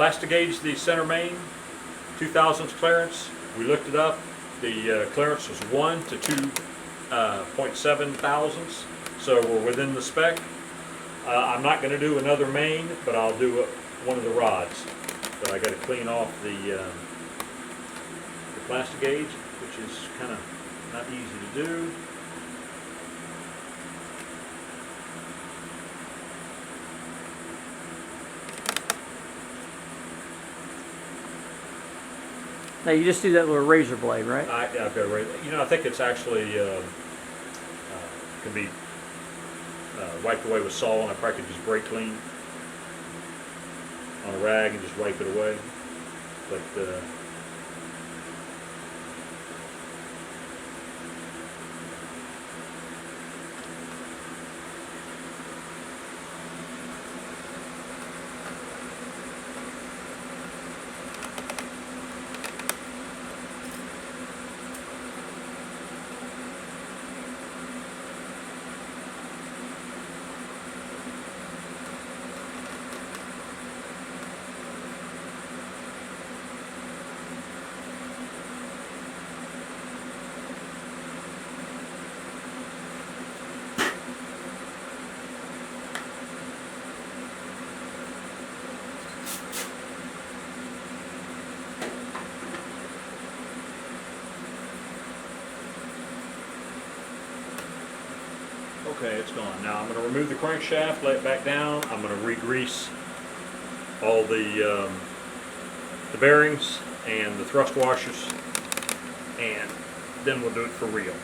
Plastigage the center main, 2,000 clearance. We looked it up. The clearance was 1 to 2.7 thousandths, so we're within the spec. I'm not going to do another main, but I'll do one of the rods. But I got to clean off the plastigage, which is kind of not easy to do. Now you just do that with a razor blade, right? I've got to raise. You know, I think it's actually can be wiped away with Sol, and I probably could just brake clean on a rag and just wipe it away. But okay, it's gone. Now I'm going to remove the crankshaft, lay it back down. I'm going to re-grease all the bearings and the thrust washers, and then we'll do it for real.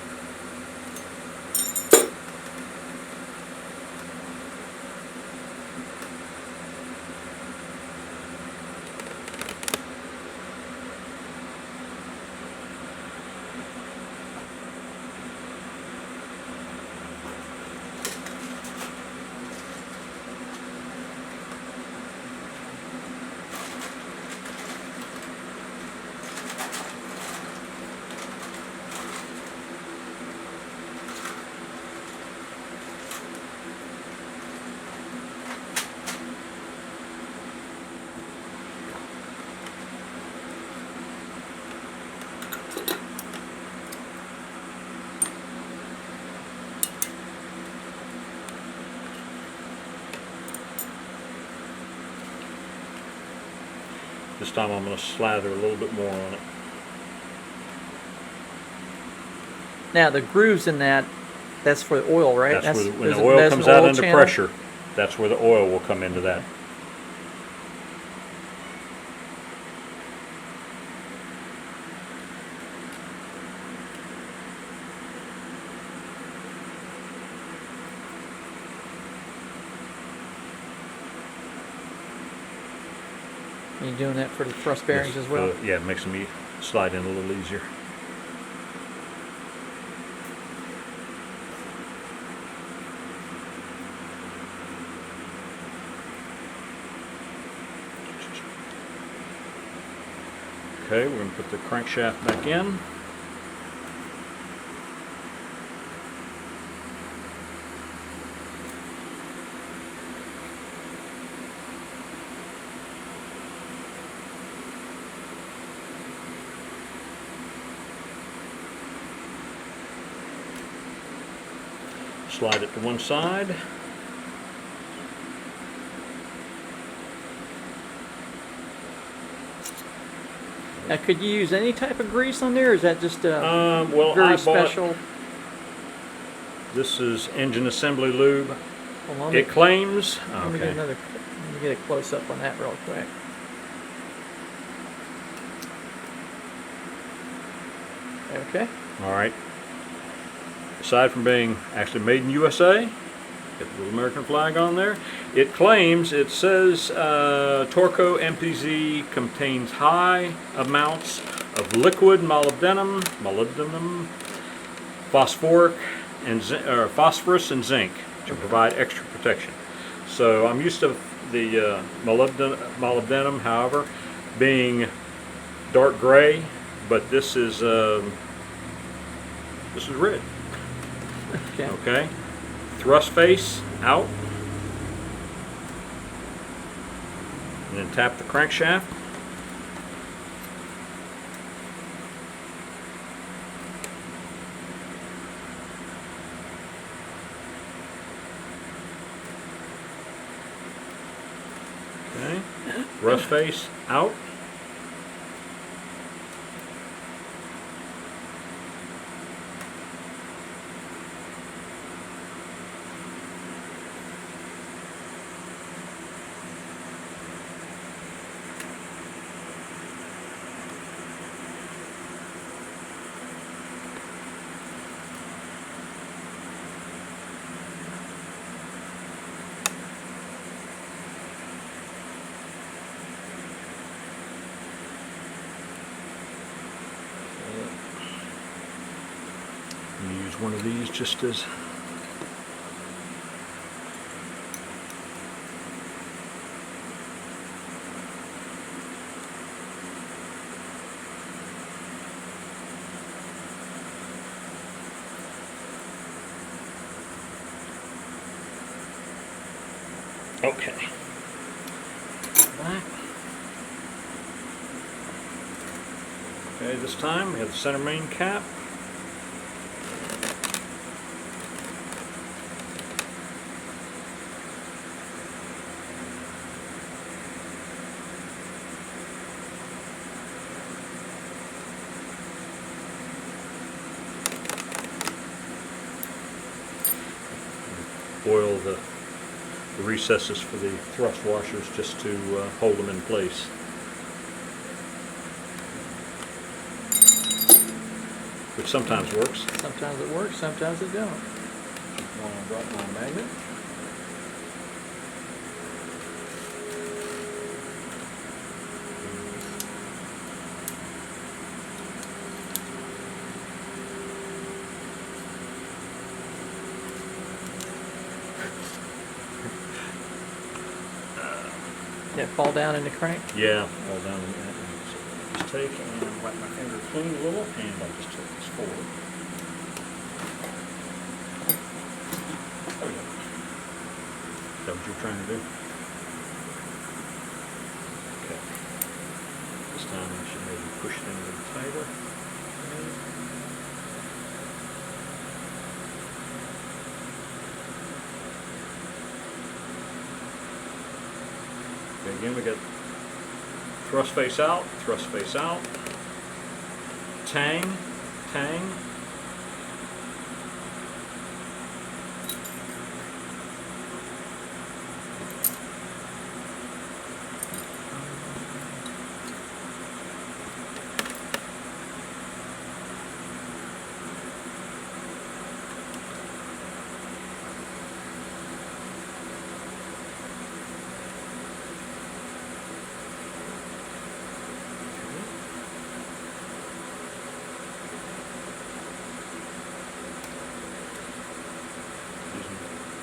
This time I'm going to slather a little bit more on it. Now the grooves in that's for the oil, right? That's where when the oil comes out under pressure, that's where the oil will come into that. Are you doing that for the thrust bearings as well? Yeah, it makes them slide in a little easier. Okay, we're going to put the crankshaft back in. Slide it to one side. Now, could you use any type of grease on there, or is that just well, very special? This is engine assembly lube. Well, It claims. Let me get a close up on that real quick. Okay. All right. Aside from being actually made in USA, get the little American flag on there. It claims, it says Torco MPZ contains high amounts of liquid molybdenum, phosphorus and zinc to provide extra protection. So I'm used to the molybdenum, however, being dark gray, but this is red. Okay. Okay. Thrust face out. And then tap the crankshaft. Okay, rust face out. I'm gonna use one of these just as okay. Black. Okay, this time we have the center main cap. Oil the recesses for the thrust washers just to hold them in place. Which sometimes works. Sometimes it works, sometimes it don't. Drop my magnet. Yeah, fall down in the crank. Yeah, all down in that. So just take and wipe my finger clean a little, and I'll just tilt this forward. There we go. Is that what you're trying to do? Okay. This time I should maybe push it in a little tighter. Okay, again we got thrust face out, tang, tang.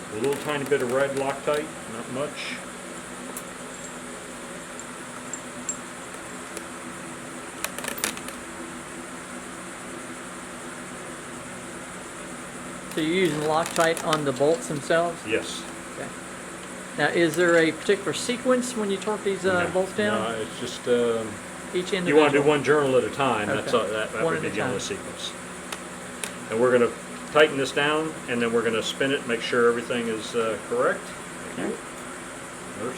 A little tiny bit of red Loctite, not much. So you're using Loctite on the bolts themselves? Yes. Okay. Now, is there a particular sequence when you torque these No, bolts down? No, it's just Each individual? you want to do one journal at a time. That's Okay. that One would at be a the only time. sequence. And we're going to tighten this down, and then we're going to spin it, make sure everything is correct. Thank you. Nurse.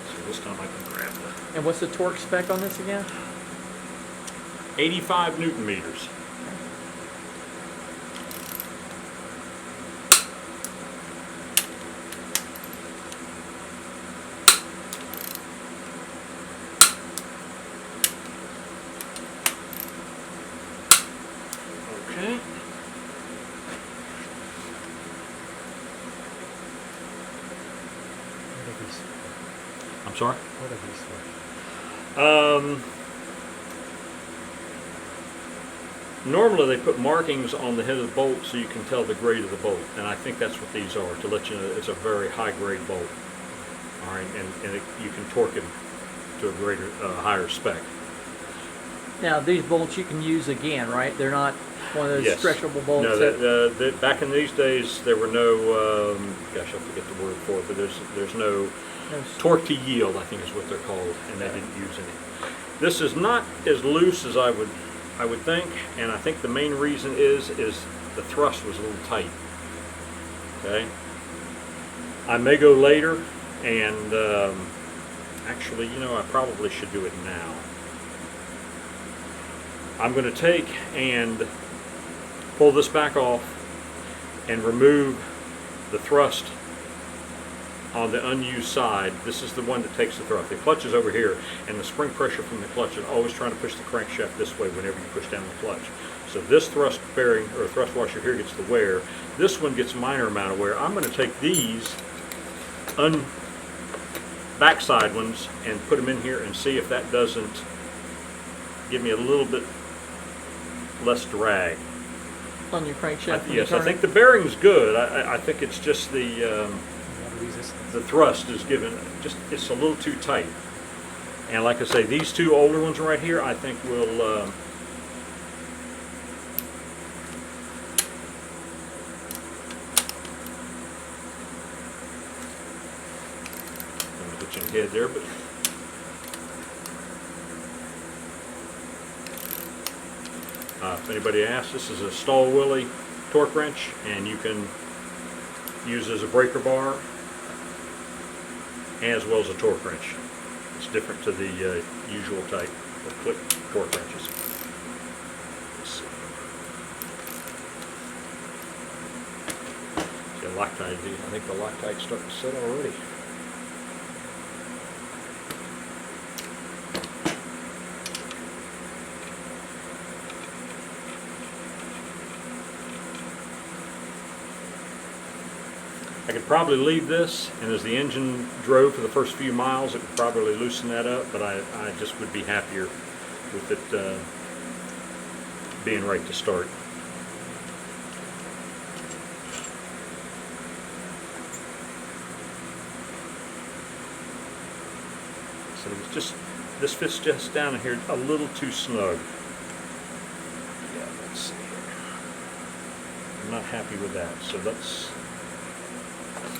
So this time I can grab the And what's the torque spec on this again? 85 Newton meters. Okay. I'm sorry? What are these for? Normally they put markings on the head of the bolt so you can tell the grade of the bolt, and I think that's what these are, to let you know it's a very high grade bolt. All right, and you can torque it to a higher spec. Now, these bolts you can use again, right? They're not one of those Yes. stretchable bolts. No, back in these days, there were no, gosh, I forget the word for it, but there's no torque to yield, I think is what they're called, and they didn't use any. This is not as loose as I would think, and I think the main reason is the thrust was a little tight. Okay. I may go later, and actually, you know, I probably should do it now. I'm going to take and pull this back off and remove the thrust on the unused side. This is the one that takes the thrust. The clutch is over here, and the spring pressure from the clutch is always trying to push the crankshaft this way whenever you push down the clutch. So this thrust bearing or thrust washer here gets the wear. This one gets a minor amount of wear. I'm going to take these backside ones and put them in here and see if that doesn't give me a little bit less drag. On your crankshaft. Yes, I think the bearing's good. I think it's just the thrust is given, it's a little too tight. And like I say, these two older ones right here, I think will I'm gonna get you ahead there, but if anybody asks, this is a Stahl Willie torque wrench, and you can use as a breaker bar as well as a torque wrench. It's different to the usual type of click torque wrenches. Let's see. See, Loctite, I think the Loctite's starting to set already. I could probably leave this, and as the engine drove for the first few miles, it would probably loosen that up, but I just would be happier with it being right to start. So it's just, this fits just down in here a little too snug. Yeah, let's see here. I'm not happy with that, so let's...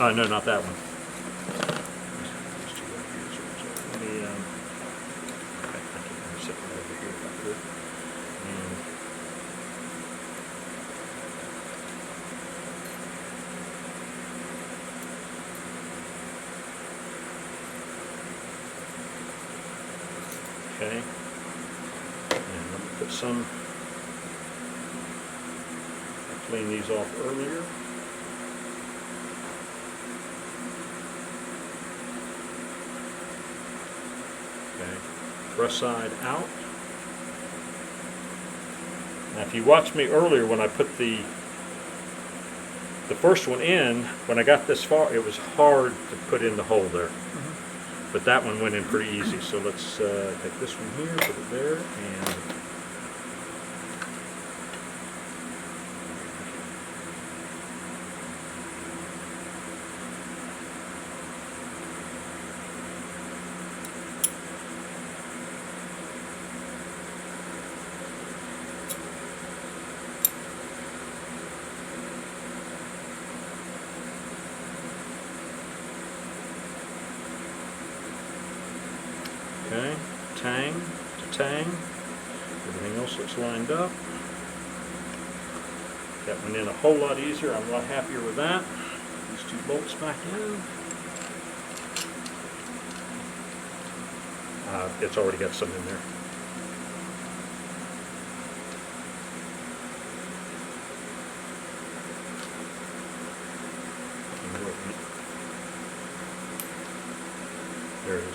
Oh, no, not that one. These two right here. Let me, okay, I can set that over here if I could. Okay. And let me put some, I cleaned these off earlier. Thrust side out. Now if you watched me earlier when I put the first one in, when I got this far, it was hard to put in the hole there. But that one went in pretty easy. So let's take this one here, put it there, and okay, tang to tang. Everything else looks lined up. That went in a whole lot easier. I'm a lot happier with that. These two bolts back in. It's already got some in there. There it is.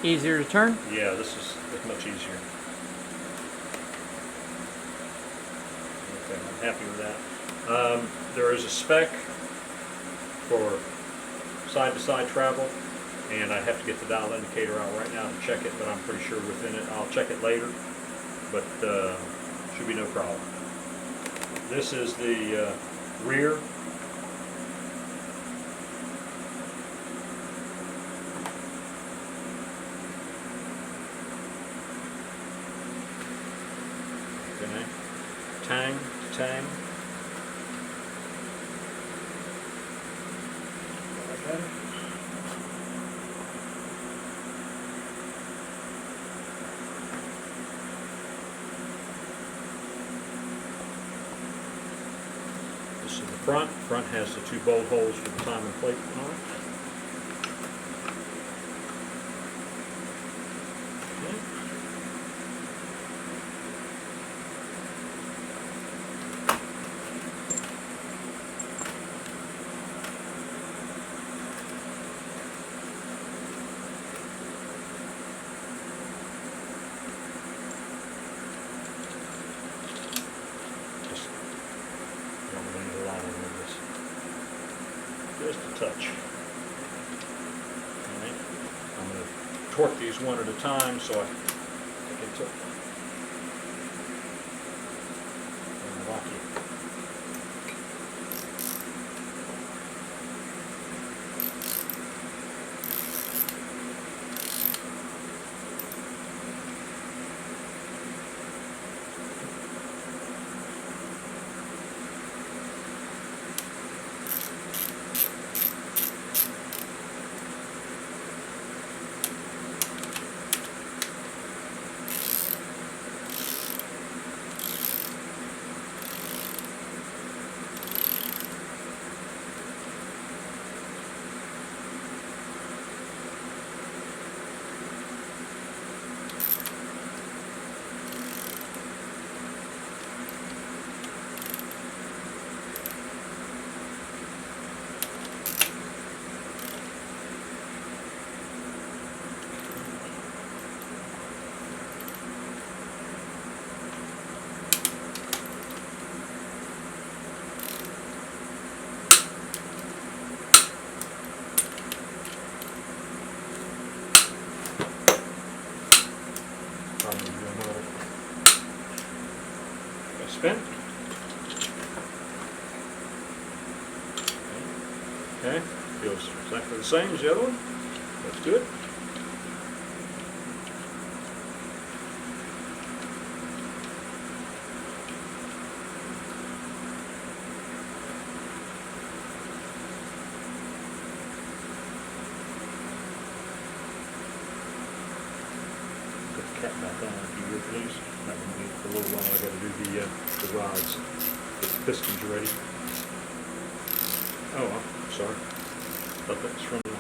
Easier to turn? Yeah, this is much easier. Okay, I'm happy with that. There is a spec for side-to-side travel, and I have to get the dial indicator out right now to check it, but I'm pretty sure within it. I'll check it later, but should be no problem. This is the rear. Okay. Tang to tang. Okay. This is the front. Front has the 2 bolt holes for the time and plate on it. Okay. Just don't need a lot on this. Just a touch. Alright. I'm going to torque these one at a time so I can tilt them. And lock it. Probably do another spin. Okay, feels exactly the same as the other one. That's good. Put the cap back on if you would please. That one be for a little while. I got to do the rods. Get the pistons ready. Oh, I'm sorry. Thought that was from the...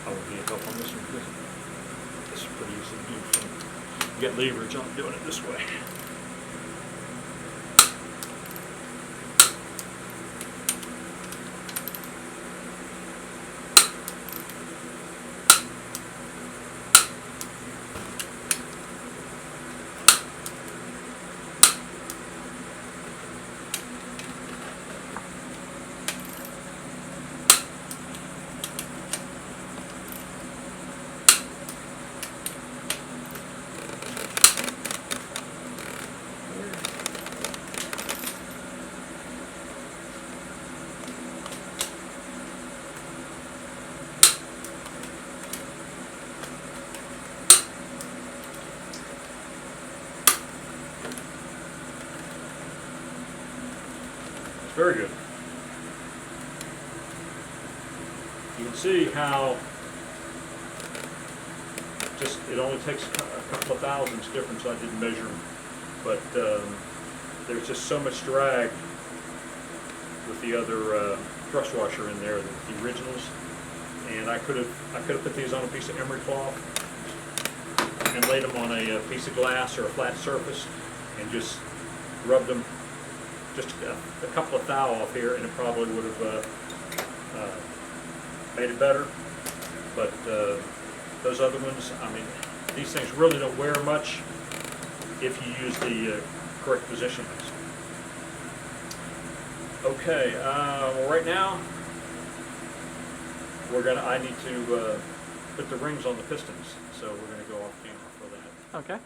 I would need help on this one because this is pretty easy to do. So you get leverage on doing it this way. It's very good. You can see how just it only takes a couple of thousandths difference. I didn't measure them, but there's just so much drag with the other thrust washer in there, the originals. And I could have put these on a piece of emery cloth and laid them on a piece of glass or a flat surface and just rubbed them just a couple of thou off here, and it probably would have made it better. But those other ones, I mean, these things really don't wear much if you use the correct positionings. Okay, well, right now I need to put the rings on the pistons, so we're gonna go off camera for that. Okay.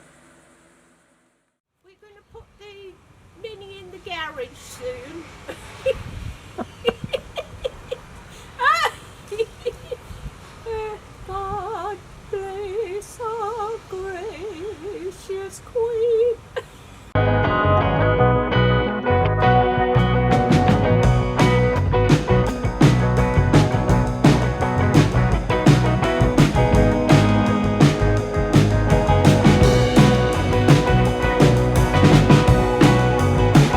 We're going to put the Mini in the garage soon.